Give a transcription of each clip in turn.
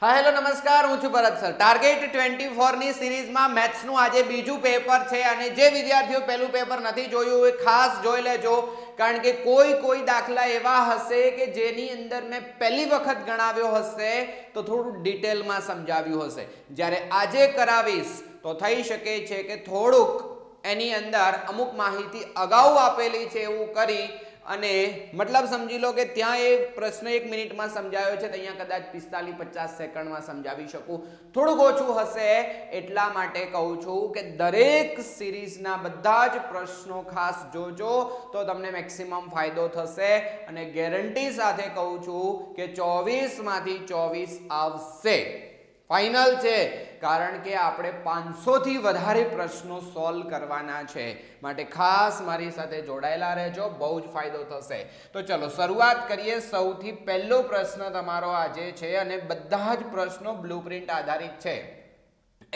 હા હેલો નમસ્કાર, હું છું ભરત સર. ટાર્ગેટ 24 ની સિરીઝમાં મેથ્સનું આજે બીજું પેપર છે અને જે વિદ્યાર્થીઓ પહેલું પેપર નથી જોયું એ ખાસ જોઈ લેજો, કારણ કે કોઈ દાખલા એવા હશે કે જેની અંદર મેં પહેલી વખત ગણાવ્યો હશે તો થોડું ડિટેલમાં સમજાવ્યું હશે. જ્યારે આજે કરાવીશ તો થઈ શકે છે કે થોડુંક એની અંદર અમુક માહિતી અગાઉ આપેલી છે એવું કરી અને મતલબ સમજી લો કે ત્યાં એ પ્રશ્ન 1 મિનિટમાં સમજાયો છે તો અહીંયા કદાચ 45-50 સેકન્ડમાં સમજાવી શકું. થોડુંક ઓછું હશે એટલા માટે કહું છું કે દરેક સિરીઝના બધા જ પ્રશ્નો ખાસ જોજો તો તમને મેક્સિમમ ફાયદો થશે અને ગેરંટી સાથે કહું છું કે 24 માંથી 24 આવશે. ફાઇનલ છે, કારણ કે આપણે 500 થી વધારે પ્રશ્નો સોલ્વ કરવાના છે. માટે ખાસ મારી સાથે જોડાયેલા રહેજો, બહુ જ ફાયદો થશે. તો ચલો શરૂઆત કરીએ. સૌથી પહેલો પ્રશ્ન તમારો આજે છે અને બધા જ પ્રશ્નો બ્લુપ્રિન્ટ આધારિત છે.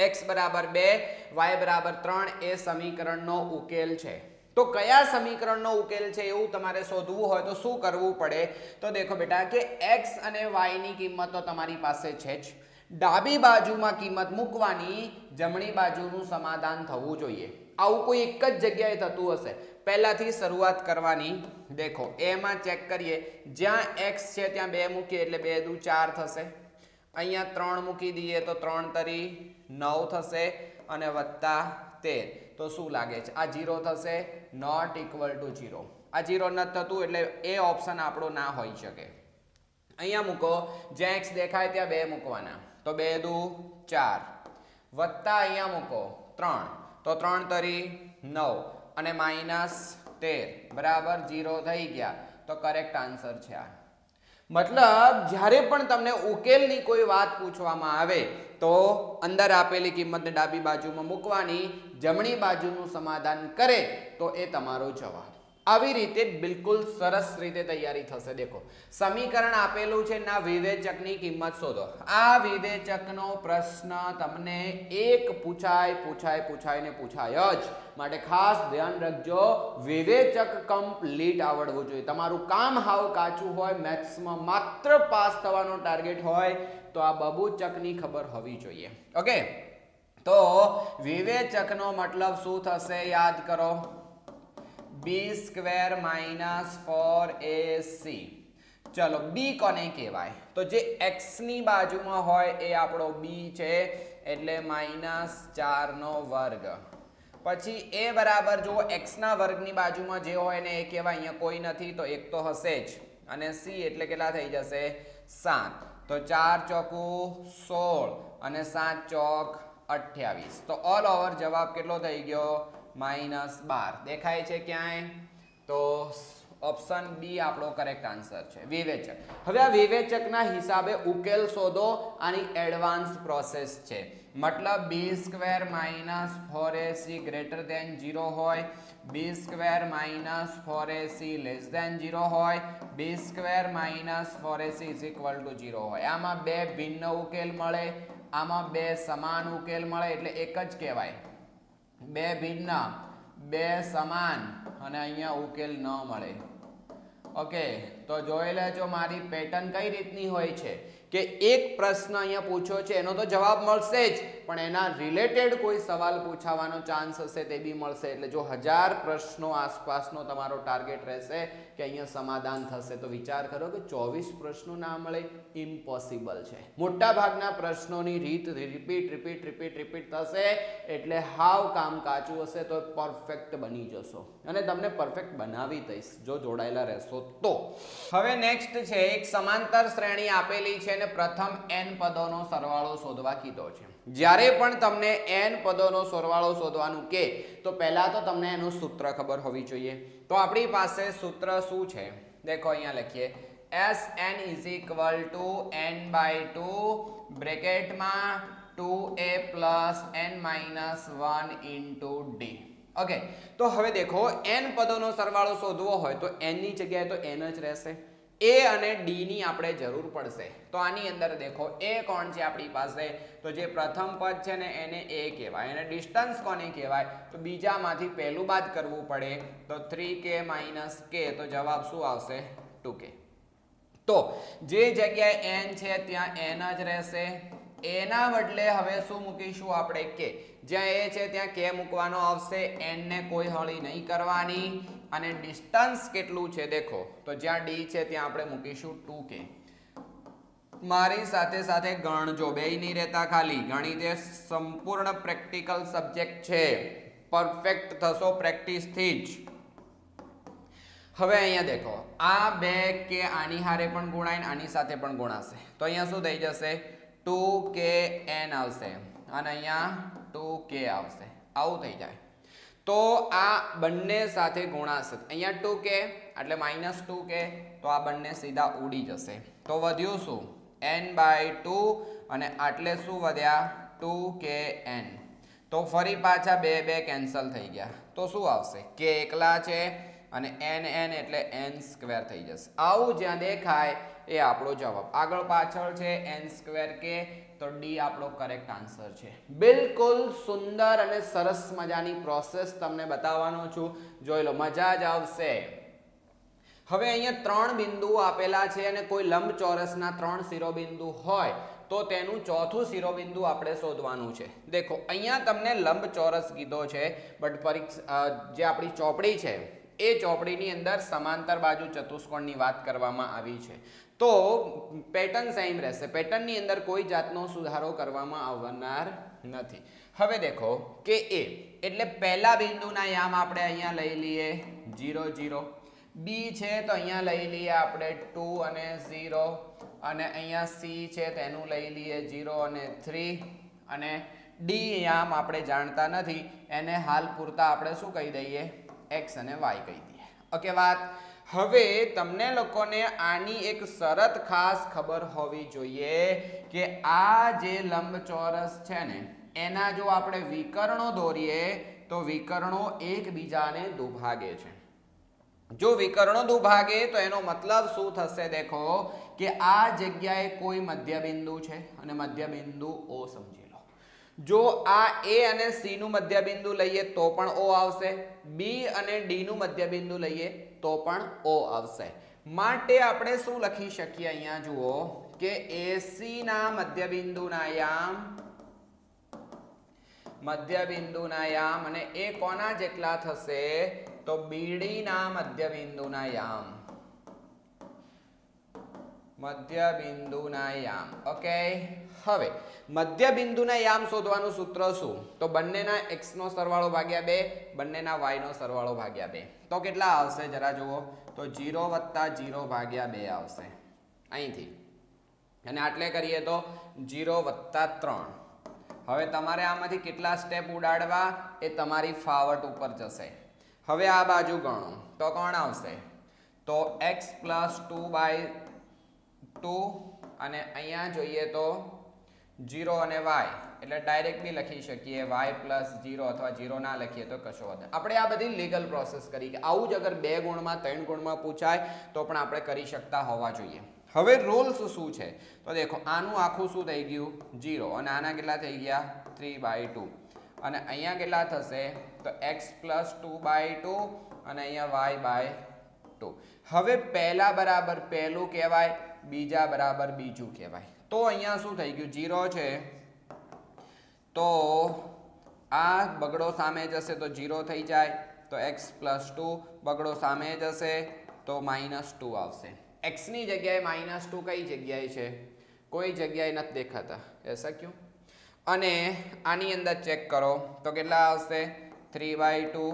x બરાબર 2 y બરાબર 3 એ સમીકરણનો ઉકેલ છે. તો કયા સમીકરણનો ઉકેલ છે એવું તમારે શોધવું હોય તો શું કરવું પડે? તો દેખો બેટા કે x અને y ની કિંમત તો તમારી પાસે છે જ. ડાબી બાજુમાં કિંમત મૂકવાની, જમણી બાજુનું સમાધાન થવું જોઈએ. આવું કોઈ એક જ જગ્યાએ થતું હશે. પહેલાથી શરૂઆત કરવાની. દેખો એમાં ચેક કરીએ, જ્યાં x છે ત્યાં 2 મૂકીએ એટલે 2 દુ 4 થશે. અહીંયા 3 મૂકી દઈએ તો 3 તરી 9 થશે અને વત્તા 13. તો શું લાગે છે? આ 0 થશે, નોટ ઇક્વલ ટુ 0. આ 0 નથી થતું એટલે એ ઓપ્શન આપણો ના હોઈ શકે. અહીંયા મૂકો, જ્યાં x દેખાય ત્યાં 2 મૂકવાના તો 2 દુ 4 વત્તા અહીંયા મૂકો 3 તો 3 તરી 9 અને માઇનસ 13 બરાબર 0 થઈ ગયા. તો કરેક્ટ આન્સર છે આ. મતલબ જ્યારે પણ તમને ઉકેલની કોઈ વાત પૂછવામાં આવે તો અંદર આપેલી કિંમતને ડાબી બાજુમાં મૂકવાની, જમણી બાજુનું સમાધાન કરે તો એ તમારો જવાબ. આવી રીતે બિલકુલ સરસ રીતે તૈયારી થશે. દેખો સમીકરણ આપેલું છે, ના વિવેચકની કિંમત શોધો. આ વિવેચકનો પ્રશ્ન તમને એક પૂછાય ને પૂછાય જ. માટે ખાસ ધ્યાન રાખજો, વિવેચક કમ્પ્લીટ આવડવું જોઈએ. તમારું કામ હાવ કાચું હોય, મેથ્સમાં માત્ર પાસ થવાનો ટાર્ગેટ હોય તો આ બબૂચકની ખબર હોવી જોઈએ. ઓકે, તો વિવેચકનો મતલબ શું થશે યાદ કરો. b² - 4ac. ચલો b કોને કહેવાય? તો જે x ની બાજુમાં હોય એ આપણો b છે એટલે -4 નો વર્ગ. પછી a બરાબર જો x ના વર્ગની બાજુમાં જે હોય ને એ કહેવાય. અહીંયા કોઈ નથી તો એક તો હશે જ. અને c એટલે કેટલા થઈ જશે? 7. તો 4 ચોકું 16 અને 7 ચોક 28. તો ઓલ ઓવર જવાબ કેટલો થઈ ગયો? -12. દેખાય છે ક્યાંય? તો ઓપ્શન બી આપણો કરેક્ટ આન્સર છે, વિવેચક. હવે આ વિવેચકના હિસાબે ઉકેલ શોધો. આની એડવાન્સ પ્રોસેસ છે. મતલબ b² - 4ac ગ્રેટર ધેન 0 હોય, b² - 4ac લેસ ધેન 0 હોય, b² - 4ac is equal to 0 હોય. આમાં બે ભિન્ન ઉકેલ મળે, આમાં બે સમાન ઉકેલ મળે એટલે એક જ કહેવાય. બે ભિન્ન, બે સમાન અને અહીંયા ઉકેલ ન મળે. ઓકે, તો જોઈ લેજો મારી પેટર્ન કઈ રીતની હોય છે કે એક પ્રશ્ન અહીંયા પૂછ્યો છે એનો તો જવાબ મળશે જ, પણ એના રિલેટેડ કોઈ સવાલ પૂછાવાનો ચાન્સ હશે તે બી મળશે. એટલે જો 1000 પ્રશ્નો આસપાસનો તમારો ટાર્ગેટ રહેશે કે અહીંયા સમાધાન થશે તો વિચાર કરો કે 24 પ્રશ્નો ના મળે, ઇમ્પોસિબલ છે. મોટા ભાગના પ્રશ્નોની રીત રિપીટ થશે એટલે હાવ કામ કાચું હશે તો પરફેક્ટ બની જશો અને તમને પરફેક્ટ બનાવી દઈશ જો જોડાયેલા રહેશો તો. હવે નેક્સ્ટ છે, એક સમાંતર શ્રેણી આપેલી છે અને પ્રથમ n પદોનો સરવાળો શોધવા કીધો છે. જ્યારે પણ તમને n પદોનો સરવાળો શોધવાનું કે તો પહેલા તો તમને એનું સૂત્ર ખબર હોવી જોઈએ. તો આપણી પાસે સૂત્ર શું છે? દેખો અહીંયા લખીએ, Sn = n/2 બ્રેકેટમાં 2a + n - 1 * d. Okay, તો હવે દેખો n પદોનો સરવાળો શોધવો હોય તો n ની જગ્યાએ તો n જ રહેશે. a અને d ની આપણે જરૂર પડશે. તો આની અંદર દેખો a કોણ છે આપણી પાસે? તો જે પ્રથમ પદ છે ને એને a કહેવાય. અને ડિસ્ટન્સ કોને કહેવાય? તો બીજામાંથી પહેલું બાદ કરવું પડે. તો 3k - k તો જવાબ શું આવશે? 2k. તો જે જગ્યાએ n છે ત્યાં n જ રહેશે. એના બદલે હવે શું મૂકીશું આપણે કે. જ્યાં a છે ત્યાં k મૂકવાનો આવશે. n ને કોઈ હળી નહીં કરવાની. અને ડિસ્ટન્સ કેટલું છે દેખો, તો જ્યાં d છે ત્યાં આપણે મૂકીશું 2k. મારી સાથે સાથે ગણજો, બેય નહીં રહેતા ખાલી. ગણિત એ સંપૂર્ણ પ્રેક્ટિકલ સબ્જેક્ટ છે. પરફેક્ટ થશો પ્રેક્ટિસ થી જ. હવે અહીંયા દેખો, આ બે કે આની હારે પણ ગુણાય આની સાથે પણ ગુણાશે. તો અહીંયા શું થઈ જશે? 2kn આવશે અને અહીંયા 2k આવશે. આવું થઈ જાય. તો આ બંને સાથે ગુણાશે. અહીંયા 2k એટલે -2k, તો આ બંને સીધા ઉડી જશે. તો વધ્યું શું? n/2 અને આટલે શું વધ્યા? 2kn. તો ફરી પાછા બે કેન્સલ થઈ ગયા. તો શું આવશે? k એકલા છે અને n એટલે n² થઈ જશે. આવું જ્યાં દેખાય એ આપણો જવાબ. આગળ પાછળ છે n²k, તો ડી આપણો કરેક્ટ આન્સર છે. બિલકુલ સુંદર અને સરસ મજાની પ્રોસેસ તમને બતાવવાનો છું. જોઈ લો, મજા જ આવશે. હવે અહીંયા 3 બિંદુઓ આપેલા છે અને કોઈ લંબચોરસના 3 શિરોબિંદુ હોય તો તેનું ચોથું શિરોબિંદુ આપણે શોધવાનું છે. દેખો, અહીંયા તમને લંબચોરસ કીધો છે, બટ જે આપણી ચોપડી છે એ ચોપડીની અંદર સમાંતર બાજુ ચતુષ્કોણની વાત કરવામાં આવી છે. તો પેટર્ન સેમ રહેશે. પેટર્નની અંદર કોઈ જાતનો સુધારો કરવામાં આવનાર નથી. હવે દેખો કે એ એટલે પહેલા બિંદુના યામ આપણે અહીંયા લઈ લઈએ 0 0. બી છે તો અહીંયા લઈ લઈએ આપણે 2 અને 0. અને અહીંયા સી છે તેનું લઈ લઈએ 0 અને 3. અને ડી યામ આપણે જાણતા નથી, એને હાલ પૂરતા આપણે શું કહી દઈએ? x અને y કહી દઈએ. ઓકે વાત. હવે તમને લોકોને આની એક શરત ખાસ ખબર હોવી જોઈએ કે આ જે લંબચોરસ છે ને એના જો આપણે વિકર્ણો દોરીએ તો વિકર્ણો એકબીજાને દુભાગે છે. જો વિકર્ણો દુભાગે તો એનો મતલબ શું થશે? દેખો કે આ જગ્યાએ કોઈ મધ્યબિંદુ છે અને મધ્યબિંદુ O સમજી લો. જો આ A અને C નું મધ્યબિંદુ લઈએ તો પણ O આવશે. B અને D નું મધ્યબિંદુ લઈએ તો પણ O આવશે. માટે આપણે શું લખી શકીએ? અહીંયા જુઓ કે AC ના મધ્યબિંદુના યામ અને એ કોના જેટલા થશે? તો BD ના મધ્યબિંદુના યામ. ઓકે. હવે મધ્યબિંદુના યામ શોધવાનું સૂત્ર શું? તો બંનેના x નો સરવાળો ભાગ્યા 2, બંનેના y નો સરવાળો ભાગ્યા 2. તો કેટલા આવશે જરા જુઓ? તો 0 + 0 ભાગ્યા 2 આવશે અહીંથી. અને આટલે કરીએ તો 0 + 3. હવે તમારે આમાંથી કેટલા સ્ટેપ ઉડાડવા એ તમારી ફાવટ ઉપર જશે. હવે આ બાજુ ગણો તો કોણ આવશે? તો x + 2/2. અને અહીંયા જોઈએ તો 0 અને y એટલે ડાયરેક્ટલી લખી શકીએ y + 0 અથવા 0 ના લખીએ તો કશો વાંધો. આપણે આ બધી લીગલ પ્રોસેસ કરી કે આવું જ અગર 2 ગુણમાં 3 ગુણમાં પૂછાય તો પણ આપણે કરી શકતા હોવા જોઈએ. હવે રૂલ્સ શું છે? તો દેખો, આનું આખું શું થઈ ગયું? 0. અને આના કેટલા થઈ ગયા? 3/2. અને અહીંયા કેટલા થશે? તો x + 2/2 અને અહીંયા y/2. હવે પહેલા બરાબર પહેલું કહેવાય, બીજા બરાબર બીજું કહેવાય. તો અહીંયા શું થઈ ગયું? 0 છે તો આ બગડો સામે જશે તો 0 થઈ જાય. તો x + 2 બગડો સામે જશે તો -2 આવશે. x ની જગ્યાએ -2 કઈ જગ્યાએ છે? કોઈ જગ્યાએ નથી દેખાતા. એસા ક્યું? અને આની અંદર ચેક કરો તો કેટલા આવશે? 3/2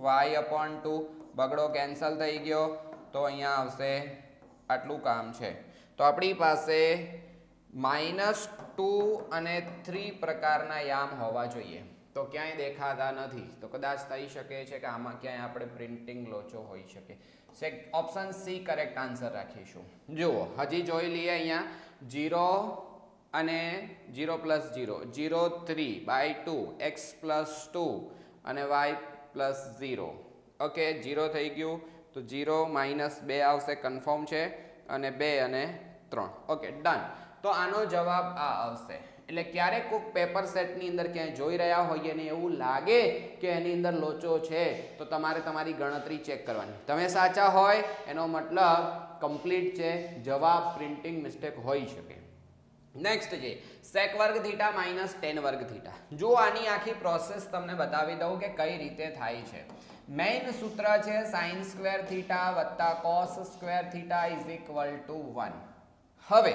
y/2. બગડો કેન્સલ થઈ ગયો તો અહીંયા આવશે આટલું કામ છે. તો આપણી પાસે -2 અને 3 પ્રકારના યામ હોવા જોઈએ. તો ક્યાંય દેખાતા નથી. તો કદાચ થઈ શકે છે કે આમાં ક્યાંય આપણે પ્રિન્ટિંગ લોચો હોઈ શકે. ઓપ્શન સી કરેક્ટ આન્સર રાખીશું. જુઓ, હજી જોઈ લઈએ અહીંયા 0 અને 0 + 0 0 3/2 x + 2 અને y + 0. ઓકે, 0 થઈ ગયું તો 0 -2 આવશે, કન્ફર્મ છે. અને 2 અને 3. Okay, done. તો આનો જવાબ આ આવશે. એટલે ક્યારેક કોઈક પેપર સેટની અંદર ક્યાંય જોઈ રહ્યા હોઈએ ને એવું લાગે કે એની અંદર લોચો છે તો તમારે તમારી ગણતરી ચેક કરવાની. તમે સાચા હોય એનો મતલબ કમ્પ્લીટ છે, જવાબ પ્રિન્ટિંગ મિસ્ટેક હોઈ શકે. નેક્સ્ટ છે sec વર્ગ થીટા માઇનસ tan વર્ગ થીટા. જો આની આખી પ્રોસેસ તમને બતાવી દઉં કે કઈ રીતે થાય છે. મેઇન સૂત્ર છે sin સ્ક્વેર થીટા વત્તા cos square theta is equal to 1. હવે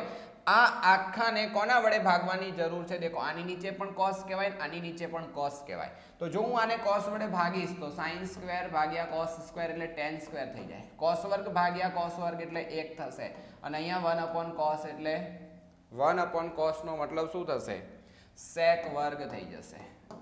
આ આખાને કોના વડે ભાગવાની જરૂર છે? દેખો આની નીચે પણ cos કહેવાય, આની નીચે પણ cos કહેવાય. તો જો હું આને cos વડે ભાગીશ તો sin સ્ક્વેર ભાગ્યા cos સ્ક્વેર એટલે tan સ્ક્વેર થઈ જાય. cos વર્ગ ભાગ્યા cos વર્ગ એટલે 1 થશે અને અહીંયા 1/cos એટલે 1/cos નો મતલબ શું થશે? sec વર્ગ થઈ જશે.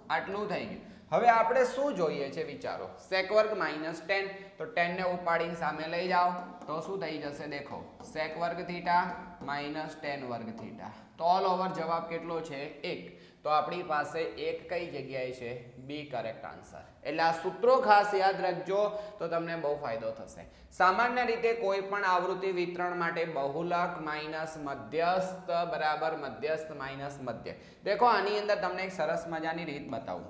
આટલું થઈ ગયું. હવે આપણે શું જોઈએ છે વિચારો. sec વર્ગ માઇનસ tan, તો tan ને ઉપાડીને સામે લઈ જાઓ તો શું થઈ જશે? દેખો sec વર્ગ થીટા માઇનસ tan વર્ગ થીટા. તો ઓલ ઓવર જવાબ કેટલો છે? 1. તો આપણી પાસે 1 કઈ જગ્યાએ છે? બી કરેક્ટ આન્સર. એટલે આ સૂત્રો ખાસ યાદ રાખજો તો તમને બહુ ફાયદો થશે. સામાન્ય રીતે કોઈ પણ આવૃત્તિ વિતરણ માટે બહુલક માઇનસ મધ્યસ્થ બરાબર મધ્યસ્થ માઇનસ મધ્ય. દેખો આની અંદર તમને એક સરસ મજાની રીત બતાવું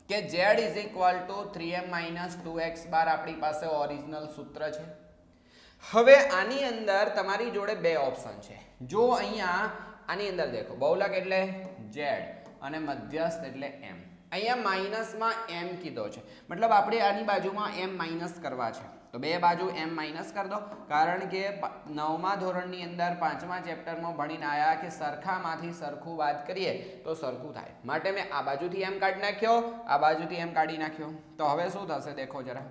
કે z is equal to 3m minus 2x બાર આપણી પાસે ઓરિજિનલ સૂત્ર છે. હવે આની અંદર તમારી જોડે બે ઓપ્શન છે. જો અહીંયા આની અંદર દેખો બહુલક એટલે z અને મધ્યસ્થ એટલે m. અહીંયા માઇનસમાં m કીધો છે, મતલબ આપણે આની બાજુમાં m માઇનસ કરવા છે. તો બે બાજુ m માઇનસ કરી દો, કારણ કે 9મા ધોરણની અંદર 5મા ચેપ્ટરમાં ભણીને આયા કે સરખામાંથી સરખું બાદ કરીએ તો સરખું થાય. માટે મેં આ બાજુથી m કાઢી નાખ્યો, આ બાજુથી m કાઢી નાખ્યો. તો હવે શું થશે? દેખો જરા,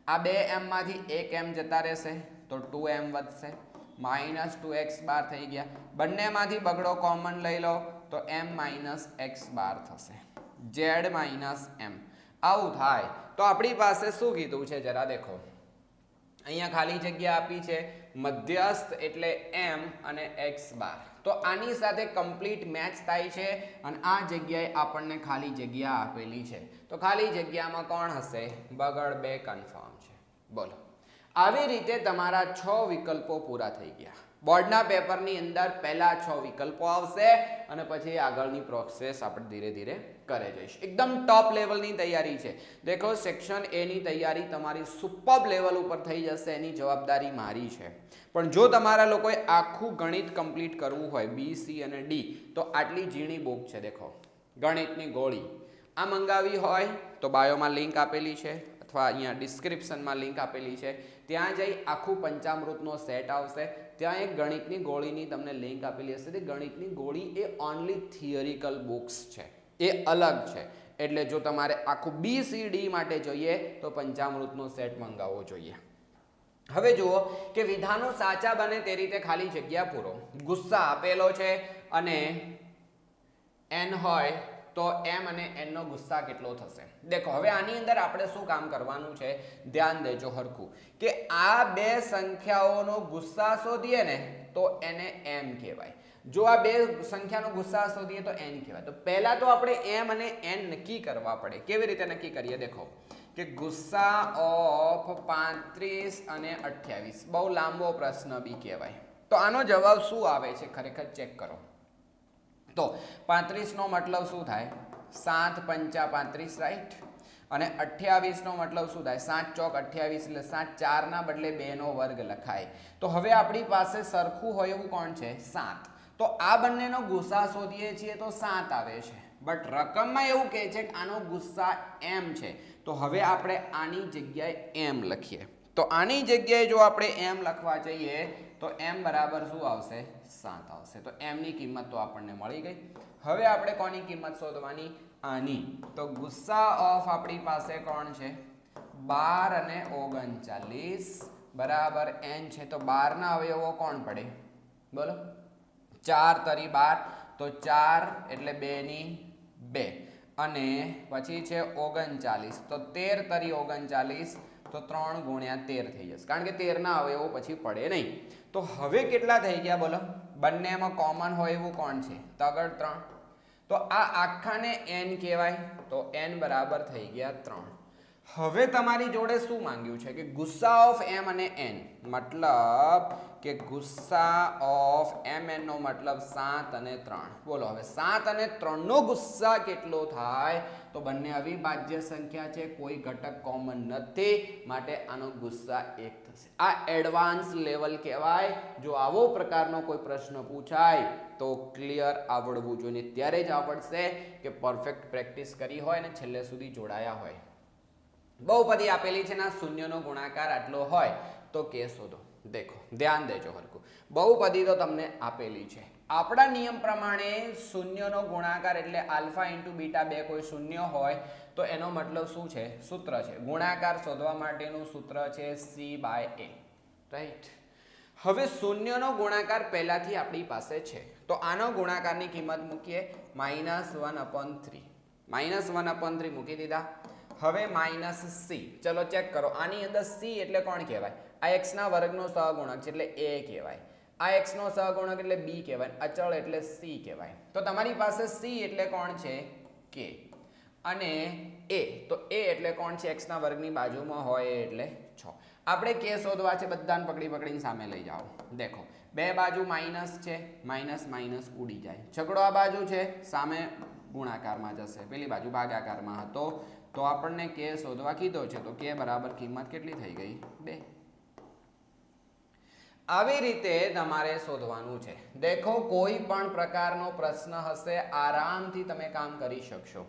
આ બે m માંથી એક m જતા રહેશે તો 2m વધશે, માઇનસ 2x બાર થઈ ગયા. બંનેમાંથી બગડો કોમન લઈ લો તો m માઇનસ x બાર થશે, z માઇનસ m. આવું થાય. તો આપણી પાસે શું કીધું છે જરા દેખો, અહીંયા ખાલી જગ્યા આપી છે મધ્યસ્થ એટલે m અને x બાર. તો આની સાથે કમ્પ્લીટ મેચ થાય છે અને આ જગ્યાએ આપણને ખાલી જગ્યા આપેલી છે. તો ખાલી જગ્યામાં કોણ હશે? બગડ 2 કન્ફર્મ છે. બોલો, આવી રીતે તમારા 6 વિકલ્પો પૂરા થઈ ગયા. બોર્ડના પેપરની અંદર પહેલા 6 વિકલ્પો આવશે અને પછી આગળની પ્રોસેસ આપણે ધીરે ધીરે કરે જઈશું. એકદમ ટોપ લેવલની તૈયારી છે. દેખો સેક્શન એ ની તૈયારી તમારી સુપર્બ લેવલ ઉપર થઈ જશે, એની જવાબદારી મારી છે. પણ જો તમારા લોકોએ આખું ગણિત કમ્પ્લીટ કરવું હોય બી, સી અને ડી, તો આટલી ઝીણી બુક છે. દેખો ગણિતની ગોળી આ મંગાવી હોય તો બાયોમાં લિંક આપેલી છે અથવા અહીંયા ડિસ્ક્રિપ્શનમાં લિંક આપેલી છે. ત્યાં જઈ આખું પંચામૃતનો સેટ આવશે. ત્યાં એક ગણિતની ગોળીની તમને લિંક આપેલી હશે. તે ગણિતની ગોળી એ ઓનલી થિયરિકલ બુક્સ છે, એ અલગ છે. એટલે જો તમારે આખું બી, સી, ડી માટે જોઈએ તો પંચામૃતનો સેટ મંગાવવો જોઈએ. હવે જુઓ કે વિધાનો સાચા બને તે રીતે ખાલી જગ્યા પૂરો. ગુસ્સા આપેલો છે અને n હોય તો m અને n નો ગુસ્સા કેટલો થશે? દેખો હવે આની અંદર આપણે શું કામ કરવાનું છે, ધ્યાન દેજો હરખું, કે આ બે સંખ્યાઓનો ગુસ્સા શોધીએ ને તો એને m કહેવાય. જો આ બે સંખ્યાનો ગુસ્સા શોધીએ તો n કહેવાય. તો પહેલા તો આપણે m અને n નક્કી કરવા પડે. કેવી રીતે નક્કી કરીએ? દેખો કે ગુસ્સા ઓફ 35 અને 28 બહુ લાંબો પ્રશ્ન બી કહેવાય. તો આનો જવાબ શું આવે છે ખરેખર ચેક કરો. તો 35 નો મતલબ શું થાય? 7 પંચા 35, રાઈટ. અને 28 નો મતલબ શું થાય? 7 ચોક 28 એટલે 7 4 ના બદલે 2 નો વર્ગ લખાય. તો હવે આપણી પાસે સરખું હોય એવું કોણ છે? 7. તો આ બંનેનો ગુસ્સા શોધીએ છીએ તો 7 આવે છે, બટ રકમમાં એવું કહે છે કે આનો ગુસ્સા m છે. તો હવે આપણે આની જગ્યાએ m લખીએ. તો આની જગ્યાએ જો આપણે m લખવા જઈએ તો m બરાબર શું આવશે? 7 આવશે. તો m ની કિંમત તો આપણને મળી ગઈ. હવે આપણે કોની કિંમત શોધવાની? આની. તો ગુસ્સા ઓફ આપણી પાસે કોણ છે? 12 અને 39 બરાબર n છે. તો 12 ના અવયવો કોણ પડે? બોલો. 4 તરી 12, તો 4 એટલે 2 ની 2 અને પછી છે 39, તો 13 તરી 39, તો 3 ગુણ્યા 13 થઈ જશે, કારણ કે 13 ના અવયવો પછી પડે નહીં. તો હવે કેટલા થઈ ગયા બોલો? બંનેમાં કોમન હોય એવું કોણ છે? તગડ 3. તો આ આખાને n કહેવાય. તો n બરાબર થઈ ગયા 3. હવે તમારી જોડે શું માંગ્યું છે કે ગુસ્સા ઓફ m અને n, મતલબ કે ગુસ્સા ઓફ mn નો મતલબ 7 અને 3. બોલો હવે 7 અને 3 નો ગુસ્સા કેટલો થાય? તો બંને અવિભાજ્ય સંખ્યા છે, કોઈ ઘટક કોમન નથી, માટે આનો ગુસ્સા 1 થશે. આ એડવાન્સ લેવલ કહેવાય. જો આવો પ્રકારનો કોઈ પ્રશ્ન પૂછાય તો ક્લિયર આવડવું જોઈએ. ત્યારે જ આવડશે કે પરફેક્ટ પ્રેક્ટિસ કરી હોય અને છેલ્લે સુધી જોડાયા હોય. બહુપદી આપેલી છે ના શૂન્યનો ગુણાકાર આટલો હોય તો કે શોધો. દેખો ધ્યાન દેજો હરખું. બહુપદી તો તમને આપેલી છે. આપણા નિયમ પ્રમાણે શૂન્યનો ગુણાકાર એટલે આલ્ફા ઇન્ટુ બીટા બે કોઈ શૂન્ય હોય તો એનો મતલબ શું છે? સૂત્ર છે ગુણાકાર શોધવા માટેનું સૂત્ર છે c/a. રાઈટ. હવે શૂન્યનો ગુણાકાર પહેલાથી આપણી પાસે છે તો આનો ગુણાકારની કિંમત મૂકીએ -1/3. -1/3 મૂકી દીધા. હવે -c. ચલો ચેક કરો. આની અંદર c એટલે કોણ કહેવાય? આ x ના વર્ગનો સહગુણક છે એટલે a કહેવાય. આ x નો સહગુણક એટલે b કહેવાય. અચળ એટલે c કહેવાય. તો તમારી પાસે c એટલે કોણ છે? k. અને a તો a એટલે કોણ છે? x ના વર્ગની બાજુમાં હોય એટલે 6. આપણે k શોધવા છે. બધાને પકડી પકડીને સામે લઈ જાઓ. દેખો બે બાજુ માઇનસ છે, માઇનસ માઇનસ ઉડી જાય. છગડો આ બાજુ છે, સામે ગુણાકારમાં જશે, પેલી બાજુ ભાગાકારમાં હતો. તો આપણને k શોધવા કીધો છે તો k બરાબર કિંમત કેટલી થઈ ગઈ? 2. આવી રીતે તમારે શોધવાનું છે. દેખો કોઈ પણ પ્રકારનો પ્રશ્ન હશે આરામથી તમે કામ કરી શકશો.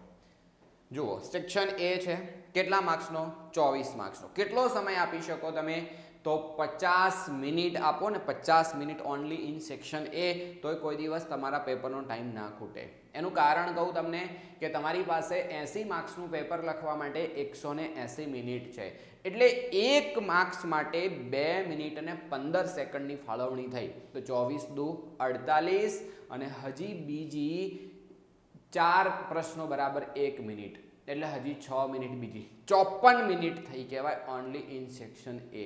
જુઓ સેક્શન A છે, કેટલા માર્ક્સનો? 24 માર્ક્સનો. કેટલો સમય આપી શકો તમે? તો 50 મિનિટ આપો ને. 50 minute only in section A, તો કોઈ દિવસ તમારા પેપરનો ટાઈમ ના ખૂટે. એનું કારણ કહું તમને કે તમારી પાસે 80 માર્ક્સનું પેપર લખવા માટે 180 મિનિટ છે. એટલે 1 માર્ક્સ માટે 2 મિનિટ અને 15 સેકન્ડની ફાળવણી થઈ તો 24 દુ 48 અને હજી બીજી 4 પ્રશ્નો બરાબર 1 મિનિટ એટલે હજી 6 મિનિટ બીજી 54 મિનિટ થઈ કહેવાય only in section A.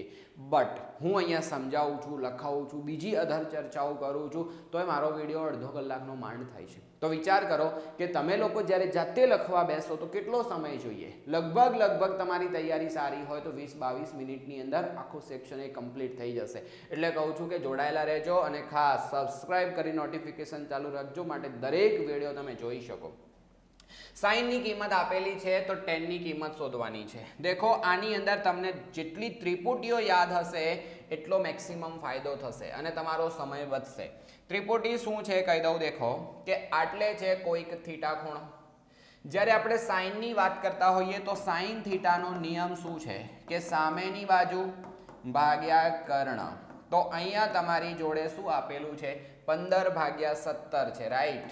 But હું અહીંયા સમજાવું છું, લખાવું છું, બીજી અધર ચર્ચાઓ કરું છું તો એ મારો વિડીયો અડધો કલાકનો માંડ થાય છે. તો વિચાર કરો કે તમે લોકો જ્યારે જાતે લખવા બેસો તો કેટલો સમય જોઈએ? લગભગ તમારી તૈયારી સારી હોય તો 20-22 મિનિટની અંદર આખું સેક્શન એ કમ્પ્લીટ થઈ જશે. એટલે કહું છું કે જોડાયેલા રહેજો અને ખાસ સબસ્ક્રાઇબ કરી નોટિફિકેશન ચાલુ રાખજો માટે દરેક વિડીયો તમે જોઈ શકો. સાઇનની કિંમત આપેલી છે તો ટેનની કિંમત શોધવાની છે. દેખો આની અંદર તમને જેટલી ત્રિપુટીઓ યાદ હશે એટલો મેક્સિમમ ફાયદો થશે અને તમારો સમય વધશે. ત્રિપુટી શું છે કહી દઉં. દેખો કે આટલે છે કોઈક થીટા ખૂણો. જ્યારે આપણે સાઇનની વાત કરતા હોઈએ તો સાઇન થીટાનો નિયમ શું છે કે સામેની બાજુ ભાગ્યા કર્ણ. તો અહીંયા તમારી જોડે શું આપેલું છે? 15/17 છે. રાઈટ.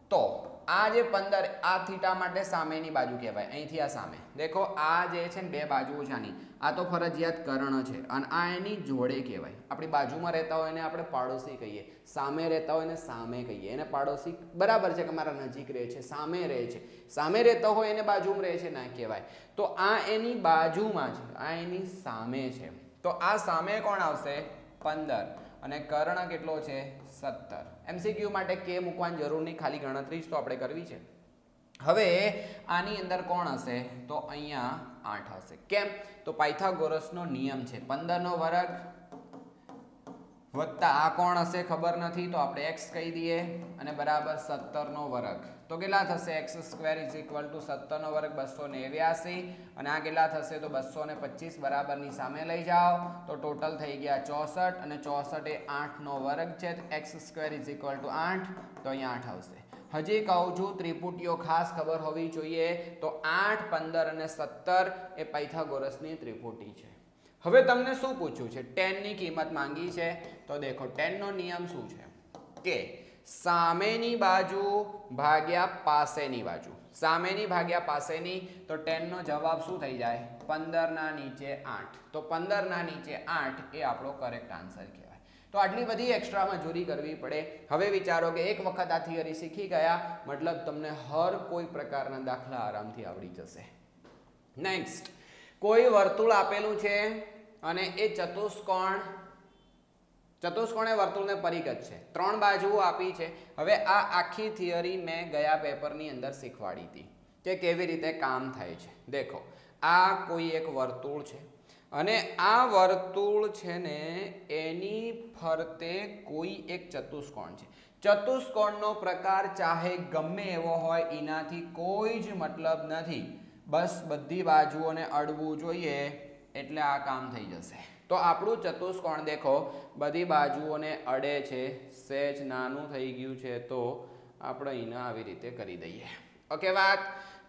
તો આ જે 15 આ થીટા માટે સામેની બાજુ કહેવાય. અહીંથી આ સામે દેખો આ જે છે ને બે બાજુઓ છે આની, આ તો ફરજિયાત કર્ણ છે અને આ એની જોડે કહેવાય. આપણી બાજુમાં રહેતા હોય એને આપણે પાડોશી કહીએ, સામે રહેતા હોય એને સામે કહીએ. એને પાડોશી બરાબર છે કે મારા નજીક રહે છે, સામે રહે છે. સામે રહેતો હોય એને બાજુમાં રહે છે ના કહેવાય. તો આ એની બાજુમાં છે, આ એની સામે છે. તો આ સામે કોણ આવશે? 15 અને કર્ણ કેટલો છે? 17. MCQ માટે k મૂકવાની જરૂર નહીં, ખાલી ગણતરી જ તો આપણે કરવી છે. હવે આની અંદર કોણ હશે? તો અહીંયા 8 હશે. કેમ? તો પાયથાગોરસનો નિયમ છે 15 નો વર્ગ વત્તા આ કોણ હશે ખબર નથી તો આપણે x કહી દઈએ અને બરાબર 17 નો વર્ગ. તો કેટલા થશે? x² = 17 નો વર્ગ 289 અને આ કેટલા થશે? તો 225 બરાબરની સામે લઈ જાઓ તો ટોટલ થઈ ગયા 64 અને 64 એ 8 નો વર્ગ છે. x² = 8 તો અહીંયા 8 આવશે. હજી કહું છું ત્રિપુટીઓ ખાસ ખબર હોવી જોઈએ. તો 8, 15 અને 17 એ પાયથાગોરસની ત્રિપુટી છે. હવે તમને શું પૂછ્યું છે? tan ની કિંમત માંગી છે. તો દેખો tan નો નિયમ શું છે કે સામેની બાજુ ભાગ્યા પાસેની બાજુ. સામેની ભાગ્યા પાસેની તો tan નો જવાબ શું થઈ જાય? 15 ના નીચે 8. તો 15 ના નીચે 8 એ આપણો કરેક્ટ આન્સર કહેવાય. તો આટલી બધી એક્સ્ટ્રા મજૂરી કરવી પડે. હવે વિચારો કે એક વખત આ થિયરી શીખી ગયા મતલબ તમને હર કોઈ પ્રકારના દાખલા આરામથી આવડી જશે. નેક્સ્ટ, કોઈ વર્તુળ આપેલું છે અને એ ચતુષ્કોણ એ વર્તુળને પરિગત છે. 3 બાજુઓ આપી છે. હવે આ આખી થિયરી મેં ગયા પેપરની અંદર શીખવાડી હતી કે કેવી રીતે કામ થાય છે. દેખો આ કોઈ એક વર્તુળ છે અને આ વર્તુળ છે ને એની ફરતે કોઈ એક ચતુષ્કોણ છે. ચતુષ્કોણનો પ્રકાર ચાહે ગમે એવો હોય એનાથી કોઈ જ મતલબ નથી, બસ બધી બાજુઓને અડવું જોઈએ એટલે આ કામ થઈ જશે. તો આપણું ચતુષ્કોણ દેખો બધી બાજુઓને અડે છે, સહેજ નાનું થઈ ગયું છે તો આપણે એને આવી રીતે કરી દઈએ. ઓકે વાત.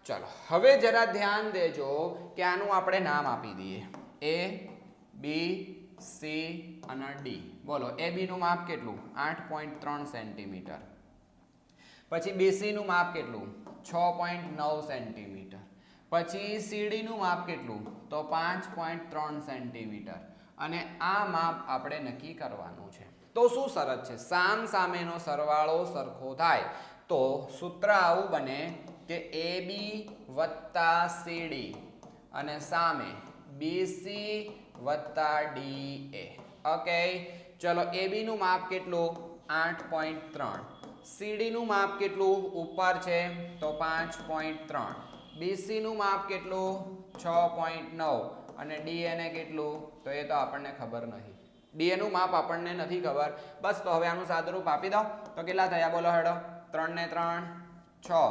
ચલો હવે જરા ધ્યાન દેજો કે આનું આપણે નામ આપી દઈએ એ બી સી અને ડી. બોલો એ બી નું માપ કેટલું? 8.3 સેન્ટીમીટર. પછી બીસી નું માપ કેટલું? 6.9 સેન્ટીમીટર. પછી સીડી નું માપ કેટલું? તો 5.3 સેન્ટીમીટર. અને આ માપ આપણે નક્કી કરવાનું છે. તો શું શરત છે? સામ સામેનો સરવાળો સરખો થાય તો સૂત્ર આવું બને કે એ બી વત્તા સીડી અને સામે બીસી વત્તા ડી એ. ઓકે ચલો એ બી નું માપ કેટલું? 8.3. સીડી નું માપ કેટલું? ઉપર છે તો 5.3. બીસી નું માપ કેટલું? 6.9. અને ડીએ ને કેટલું? તો એ તો આપણને ખબર નહીં. ડીએ નું માપ આપણને નથી ખબર. બસ તો હવે આનું સાદુરૂપ આપી દો તો કેટલા થયા બોલો હેડો? 3 ને 3 6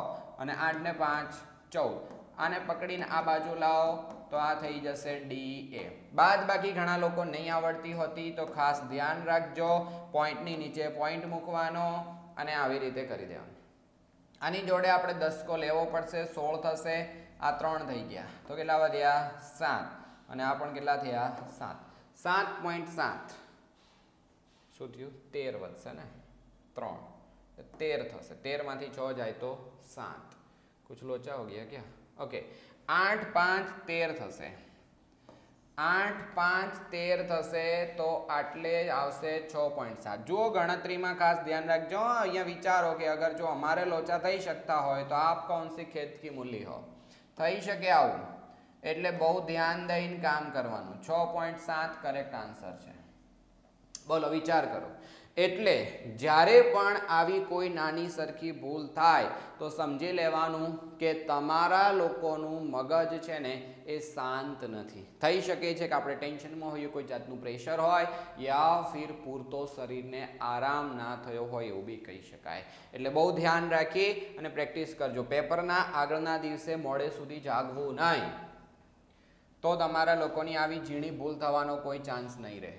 અને 8 ને 5 14. આને પકડીને આ બાજુ લાવો તો આ થઈ જશે ડી એ. બાદ બાકી ઘણા લોકો નહીં આવડતી હોતી તો ખાસ ધ્યાન રાખજો, પોઈન્ટની નીચે પોઈન્ટ મૂકવાનો અને આવી રીતે કરી દેવાનું. આની જોડે આપણે દસકો લેવો પડશે, 16 થશે. આ 3 થઈ ગયા તો કેટલા વધ્યા? 7. અને આ પણ કેટલા થયા? 7. 7.7 શું થયું? 13 વધશે ને? 3 13 થશે. 13 માંથી 6 જાય તો 7. कुछ लोचा हो गया क्या? ओके 8 5 13 થશે. 8 5 13 થશે તો આટલે આવશે 6.7. જુઓ ગણતરીમાં ખાસ ધ્યાન રાખજો. અહીંયા વિચારો કે અગર જો અમારે લોચા થઈ શકતા હોય તો આપ कौन सी खेत की मूली हो. થઈ શકે આવું, એટલે બહુ ધ્યાન દઈને કામ કરવાનું. 6.7 કરેક્ટ આન્સર છે. બોલો વિચાર કરો. એટલે જ્યારે પણ આવી કોઈ નાની સરખી ભૂલ થાય તો સમજી લેવાનું કે તમારા લોકોનું મગજ છે ને એ શાંત નથી. થઈ શકે છે કે આપણે ટેન્શનમાં હોઈએ, કોઈ જાતનું પ્રેશર હોય યા ફિર પૂરતો શરીરને આરામ ના થયો હોય એવું બી કહી શકાય. એટલે બહુ ધ્યાન રાખી અને પ્રેક્ટિસ કરજો. પેપરના આગળના દિવસે મોડે સુધી જાગવું નહીં તો તમારા લોકોની આવી ઝીણી ભૂલ થવાનો કોઈ ચાન્સ નહીં રહે.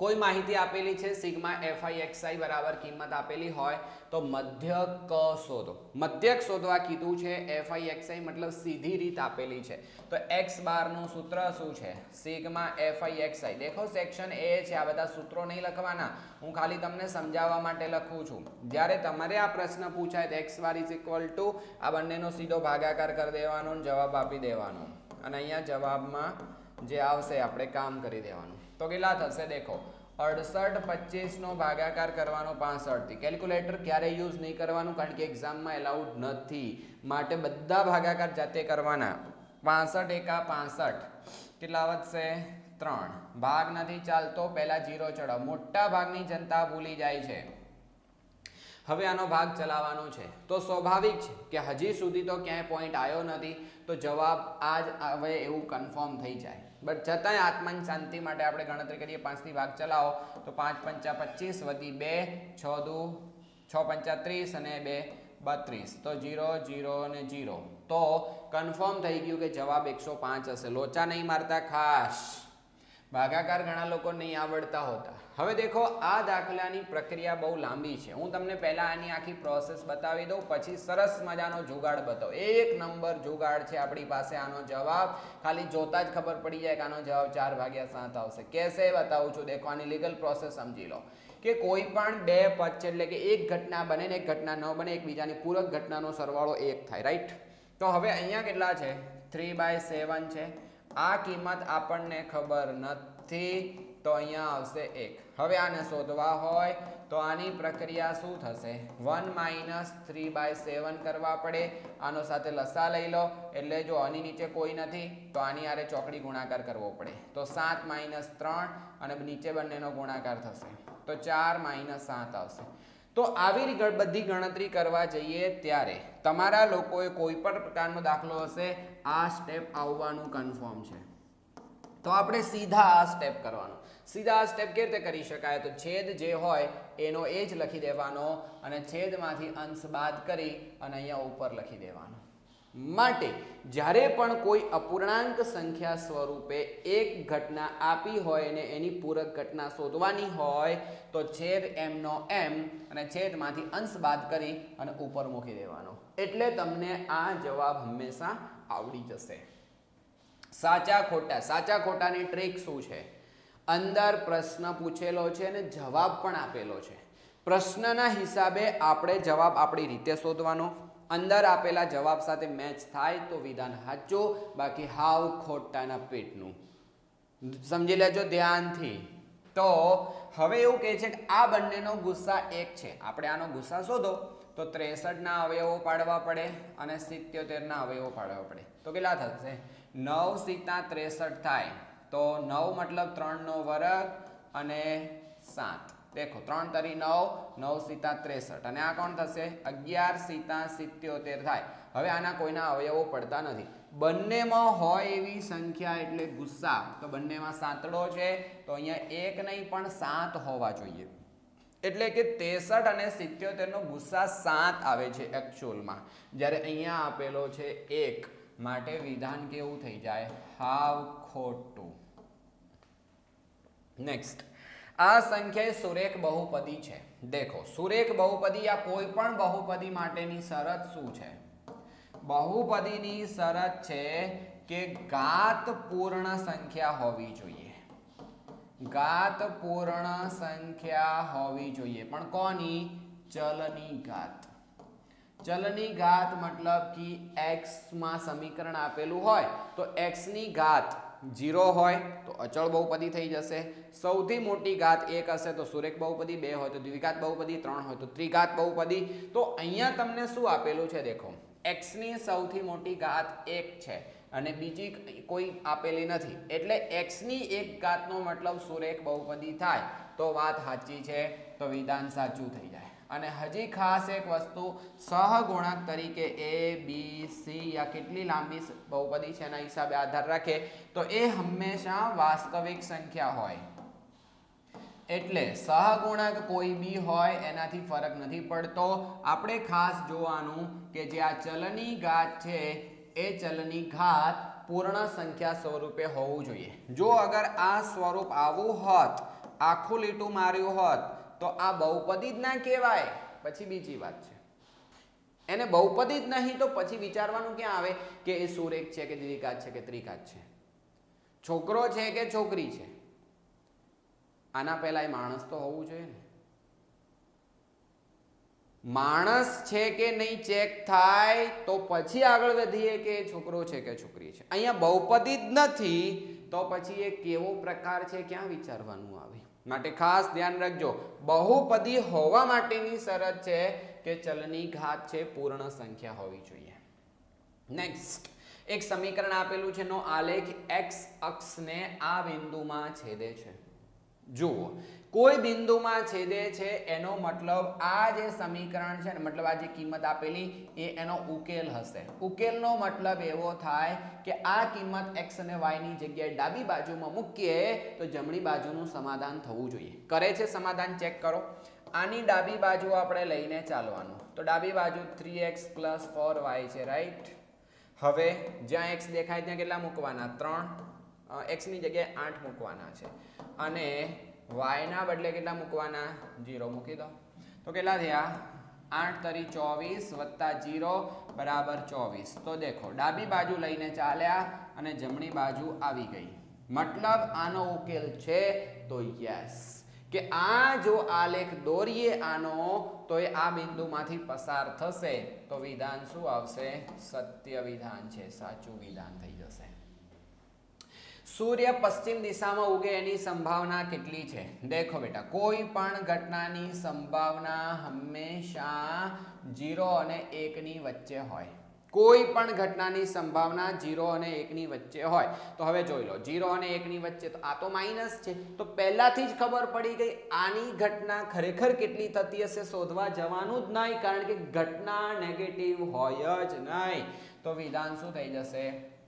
કોઈ માહિતી આપેલી છે સિગ્મા એફઆઈ એક્સઆઈ બરાબર કિંમત આપેલી હોય તો મધ્યક શોધો. મધ્યક શોધવા કીધું છે. એફઆઈ એક્સઆઈ મતલબ સીધી રીત આપેલી છે. તો એક્સ બારનું સૂત્ર શું છે? Sigma FI XI. દેખો સેક્શન એ છે, આ બધા સૂત્રો નહીં લખવાના, હું ખાલી તમને સમજાવવા માટે લખું છું. જ્યારે તમારે આ પ્રશ્ન પૂછાય તો x bar is equal to આ બંનેનો સીધો ભાગાકાર કરી દેવાનો, જવાબ આપી દેવાનો અને અહીંયા જવાબમાં જે આવશે આપણે કામ કરી દેવાનું. તો કેટલા થશે દેખો? 68 25 નો ભાગાકાર કરવાનો 65 થી. કેલ્ક્યુલેટર ક્યારે યુઝ નહીં કરવાનું કારણ કે એક્ઝામમાં એલાઉડ નથી, માટે બધા ભાગાકાર જાતે કરવાના. 65 એકા 65 કેટલા વધશે? 3. ભાગ નથી ચાલતો, પહેલા 0 ચડાવ. મોટા ભાગની જનતા ભૂલી જાય છે. હવે આનો ભાગ ચલાવવાનો છે તો સ્વાભાવિક છે કે હજી સુધી તો ક્યાંય પોઈન્ટ આવ્યો નથી તો જવાબ આ જ આવે એવું કન્ફર્મ થઈ જાય. બટ છતાંય આત્માની શાંતિ માટે આપણે ગણતરી કરીએ. 5 થી ભાગ ચલાવો તો 5 5 25 વધી 2 6 દુ 6 5 30 અને 2 32 તો 0 0 અને 0 તો કન્ફર્મ થઈ ગયું કે જવાબ 105 હશે. લોચા નહીં મારતા ખાસ. ભાગાકાર ઘણા લોકો નહીં આવડતા હોતા. હવે દેખો આ દાખલાની પ્રક્રિયા બહુ લાંબી છે. હું તમને પહેલા આની આખી પ્રોસેસ બતાવી દઉં, પછી સરસ મજાનો જુગાડ બતાવો. 1 નંબર જુગાડ છે આપણી પાસે. આનો જવાબ ખાલી જોતા જ ખબર પડી જાય કે આનો જવાબ 4/7 આવશે. કેસે બતાવું છું. દેખો આની લીગલ પ્રોસેસ સમજી લો કે કોઈ પણ બે પદ છે એટલે કે એક ઘટના બને ને એક ઘટના ન બને, એકબીજાની પૂરક ઘટનાનો સરવાળો 1 થાય. રાઈટ. તો હવે અહીંયા કેટલા છે? 3/7 છે. આ કિંમત આપણને ખબર નથી તો અહીંયા આવશે 1. હવે આને શોધવા હોય તો આની પ્રક્રિયા શું થશે? 1 - 3/7 કરવા પડે. આનો સાથે લસા લઈ લો એટલે જો આની નીચે કોઈ નથી તો આની આરે ચોકડી ગુણાકાર કરવો પડે. તો 7 - 3 અને નીચે બંનેનો ગુણાકાર થશે તો 4 - 7 આવશે. તો આવી બધી ગણતરી કરવા જઈએ ત્યારે તમારા લોકોએ કોઈ પણ પ્રકારનો દાખલો હશે આ સ્ટેપ આવવાનું કન્ફર્મ છે. તો આપણે સીધા આ સ્ટેપ કરવાનો. સીધા આ સ્ટેપ કેવી રીતે કરી શકાય? તો છેદ જે હોય એનો એ જ લખી દેવાનો અને છેદમાંથી અંશ બાદ કરી અને અહીંયા ઉપર લખી દેવાનો. માટે જ્યારે પણ કોઈ અપૂર્ણાંક સંખ્યા સ્વરૂપે એક ઘટના આપી હોય અને એની પૂરક ઘટના શોધવાની હોય તો છેદ એમનો એમ અને છેદમાંથી અંશ બાદ કરી અને ઉપર મૂકી દેવાનો. એટલે તમને આ જવાબ હંમેશા આવડી જશે. સાચા ખોટા. સાચા ખોટાની ટ્રીક શું છે? અંદર પ્રશ્ન પૂછેલો છે અને જવાબ પણ આપેલો છે. પ્રશ્નના હિસાબે આપણે જવાબ આપણી રીતે શોધવાનો. અંદર આપેલા જવાબ સાથે મેચ થાય તો વિધાન સાચું, બાકી હાવ ખોટાના પેટનું. સમજી લેજો ધ્યાનથી. તો હવે એવું કહે છે કે આ બંનેનો ગુસ્સા એક છે. આપણે આનો ગુસ્સા શોધો તો 63ના અવયવો પાડવા પડે અને 77ના અવયવો પાડવા પડે. તો કેટલા થશે? 9 સીતા 63 થાય. તો 9 મતલબ 3નો વર્ગ અને 7. દેખો 3 તરી 9, 9 સીતા 63 અને આ કોણ થશે? 11 સીતા 77 થાય. હવે આના કોઈના અવયવો પડતા નથી. બંનેમાં હોય એવી સંખ્યા એટલે ગુસ્સા. તો બંનેમાં સાતડો છે તો અહીંયા 1 નહીં પણ 7 હોવા જોઈએ. એટલે કે 63 અને 77 નો ગુસ્સા 7 આવે છે એકચ્યુઅલમાં. જ્યારે અહીંયા આપેલો છે 1. માટે વિધાન કેવું થઈ જાય? હાવ ખોટું. નેક્સ્ટ, આ સંખ્યા સુરેખ બહુપદી છે. દેખો સુરેખ બહુપદી આ કોઈ પણ બહુપદી માટેની શરત શું છે? બહુપદીની શરત છે કે ઘાત પૂર્ણ સંખ્યા હોવી જોઈએ. ઘાત પૂર્ણ સંખ્યા હોવી જોઈએ. પણ કોની? ચલની ઘાત. ચલની ઘાત મતલબ કે x માં સમીકરણ આપેલું હોય તો x ની ઘાત 0 હોય તો અચળ બહુપદી થઈ જશે. સૌથી મોટી ઘાત 1 હશે તો સુરેખ બહુપદી, 2 હોય તો દ્વિઘાત બહુપદી, 3 હોય તો ત્રિઘાત બહુપદી. તો અહીંયા તમને શું આપેલું છે? દેખો x ની સૌથી મોટી ઘાત 1 છે અને બીજી કોઈ આપેલી નથી. એટલે x ની એક ઘાતનો મતલબ સુરેખ બહુપદી થાય તો વાત સાચી છે, તો વિધાન સાચું થઈ જાય. અને હજી ખાસ એક વસ્તુ, સહગુણક તરીકે a b c આ કેટલી લાંબી બહુપદી છે એના હિસાબે આધાર રાખે તો એ હંમેશા વાસ્તવિક સંખ્યા હોય. એટલે સહગુણક કોઈ બી હોય એનાથી ફરક નથી પડતો. આપણે ખાસ જોવાનું કે જે આ ચલની ઘાત છે એ ચલની ઘાત પૂર્ણ સંખ્યા સ્વરૂપે હોવું જોઈએ. જો અગર આ સ્વરૂપ આવું હોત, આખું લીટું માર્યું હોત તો આ બહુપદી જ ના કહેવાય. પછી બીજી વાત છે, એને બહુપદી જ નહીં તો પછી વિચારવાનું ક્યાં આવે કે એ સુરેખ છે કે દ્વિઘાત છે કે ત્રિઘાત છે, છોકરો છે કે છોકરી છે. આના પહેલા એ માણસ તો હોવું જોઈએ ને. માણસ છે કે નહીં ચેક થાય તો પછી આગળ વધીએ કે છોકરો છે કે છોકરી છે. અહીંયા બહુપદી જ નથી તો પછી એ કેવો પ્રકાર છે ક્યાં વિચારવાનું આવે. માટે ખાસ ધ્યાન રાખજો, બહુપદી હોવા માટેની શરત છે કે ચલની ઘાત છે પૂર્ણ સંખ્યા હોવી જોઈએ. નેક્સ્ટ, એક સમીકરણ આપેલું છે નો આલેખ x અક્ષને આ બિંદુમાં છેદે છે. જુઓ કોઈ બિંદુમાં છેદે છે એનો મતલબ આ જે સમીકરણ છે ને, મતલબ આ જે કિંમત આપેલી એ એનો ઉકેલ હશે. ઉકેલનો મતલબ એવો થાય કે આ કિંમત x અને y ની જગ્યાએ ડાબી બાજુમાં મૂકીએ તો જમણી બાજુનું સમાધાન થવું જોઈએ. કરે છે સમાધાન? ચેક કરો. આની ડાબી બાજુ આપણે લઈને ચાલવાનું. તો ડાબી બાજુ 3x + 4y છે, રાઈટ? હવે જ્યાં x દેખાય ત્યાં કેટલા મૂકવાના? 3. x ની જગ્યાએ 8 મૂકવાના છે અને y ના બદલે કેટલા મૂકવાના? 0 મૂકી દો. તો કેટલા થયા? 8 તરી 24 + 0 = 24. તો દેખો ડાબી બાજુ લઈને ચાલ્યા અને જમણી બાજુ આવી ગઈ. મતલબ આનો ઉકેલ છે તો યસ, કે આ જો આલેખ દોરીએ આનો તો એ આ બિંદુમાંથી પસાર થશે તો વિધાન શું આવશે? સત્ય વિધાન છે, સાચું વિધાન થઈ જશે. સૂર્ય પશ્ચિમ દિશામાં ઉગે એની સંભાવના કેટલી છે? દેખો બેટા, કોઈ પણ ઘટનાની સંભાવના હંમેશા 0 અને 1 ની વચ્ચે હોય. કોઈ પણ ઘટનાની સંભાવના 0 અને 1 ની વચ્ચે હોય તો હવે જોઈ લો 0 અને 1 ની વચ્ચે તો આ તો માઈનસ છે તો પહેલાથી જ ખબર પડી ગઈ આની ઘટના ખરેખર કેટલી થતી હશે શોધવા જવાનું જ નહીં કારણ કે ઘટના નેગેટિવ હોય જ નહીં તો વિધાન શું થઈ જશે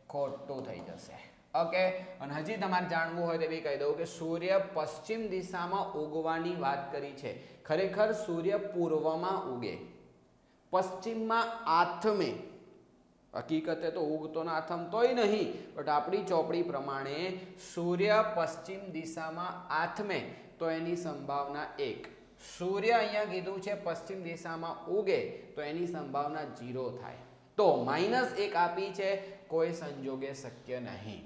ખોટું થઈ જશે ઓકે અને હજી તમારે જાણવું હોય તો બી કહી દઉં કે સૂર્ય પશ્ચિમ દિશામાં ઉગવાની વાત કરી છે ખરેખર સૂર્ય પૂર્વમાં ઉગે પશ્ચિમમાં આથમે હકીકતે તો ઉગતો ના આથમતોય નહીં બટ આપણી ચોપડી પ્રમાણે સૂર્ય પશ્ચિમ દિશામાં આથમે તો એની સંભાવના 1 સૂર્ય અહીંયા કીધું છે પશ્ચિમ દિશામાં ઉગે તો એની સંભાવના 0 થાય તો -1 આપી છે કોઈ સંજોગે શક્ય નહીં